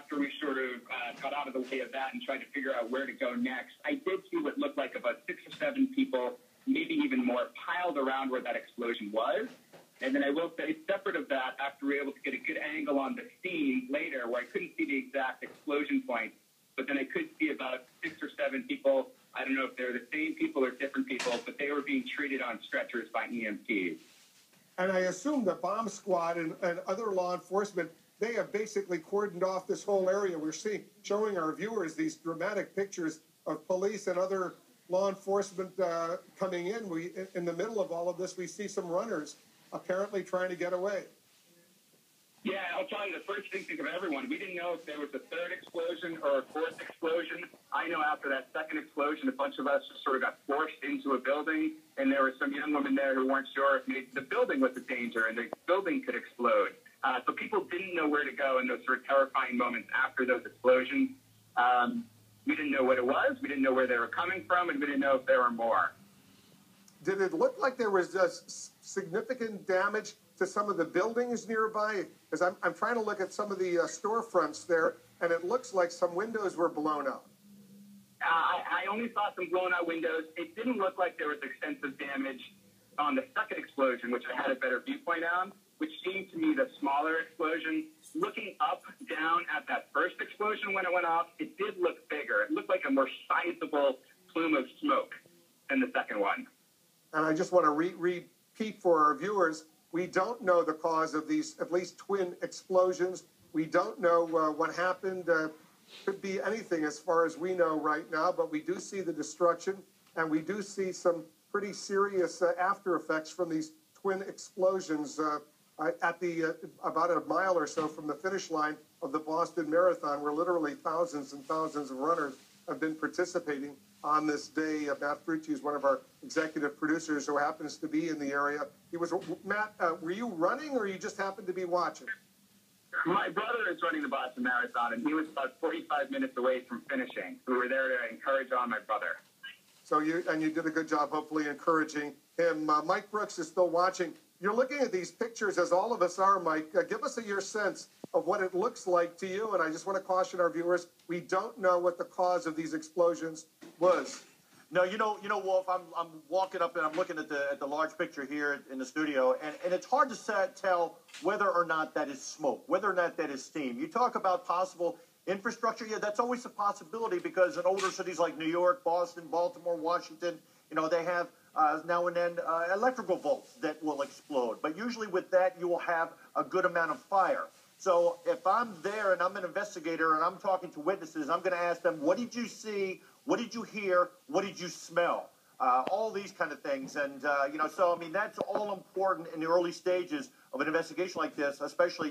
after we sort of got out of the way of that and tried to figure out where to go next, I did see what looked like about 6 or 7 people, maybe even more, piled around where that explosion was. And then I will say, separate of that, after we were able to get a good angle on the scene later, where I couldn't see the exact explosion point, but then I could see about 6 or 7 people. I don't know if they're the same people or different people, but they were being treated on stretchers by EMTs. And I assume the bomb squad and other law enforcement, they have basically cordoned off this whole area. We're showing our viewers these dramatic pictures of police and other law enforcement coming in. In the middle of all of this, we see some runners apparently trying to get away. Yeah, I'll tell you, the first thing of everyone, we didn't know if there was a 3rd explosion or a 4th explosion. I know after that 2nd explosion, a bunch of us just sort of got forced into a building, and there were some young women there who weren't sure if maybe the building was a danger and the building could explode. So people didn't know where to go in those sort of terrifying moments after those explosions. We didn't know what it was, we didn't know where they were coming from, and we didn't know if there were more. Did it look like there was significant damage to some of the buildings nearby? Because I'm trying to look at some of the storefronts there, and it looks like some windows were blown out. I only saw some blown out windows. It didn't look like there was extensive damage on the 2nd explosion, which I had a better viewpoint on, which seemed to me the smaller explosion. Looking up, down at that 1st explosion when it went off, it did look bigger. It looked like a more sizable plume of smoke than the 2nd one. And I just want to repeat for our viewers, we don't know the cause of these at least twin explosions. We don't know what happened. Could be anything as far as we know right now, but we do see the destruction, and we do see some pretty serious after effects from these twin explosions at the about a mile or so from the finish line of the Boston Marathon, where literally thousands and thousands of runners have been participating on this day. Matt Frucci is one of our executive producers who happens to be in the area. Matt, were you running, or you just happened to be watching? My brother is running the Boston Marathon, and he was about 45 minutes away from finishing. We were there to encourage on my brother. So you did a good job, hopefully, encouraging him. Mike Brooks is still watching. You're looking at these pictures, as all of us are, Mike. Give us your sense of what it looks like to you. And I just want to caution our viewers, we don't know what the cause of these explosions was. No, you know, Wolf, I'm walking up and I'm looking at the large picture here in the studio, and it's hard to tell whether or not that is smoke, whether or not that is steam. You talk about possible infrastructure. Yeah, that's always a possibility, because in older cities like New York, Boston, Baltimore, Washington, they have now and then electrical bolts that will explode. But usually with that, you will have a good amount of fire. So if I'm there and I'm an investigator and I'm talking to witnesses, I'm going to ask them, what did you see? What did you hear? What did you smell? All these kind of things. And, so, I mean, that's all important in the early stages of an investigation like this, especially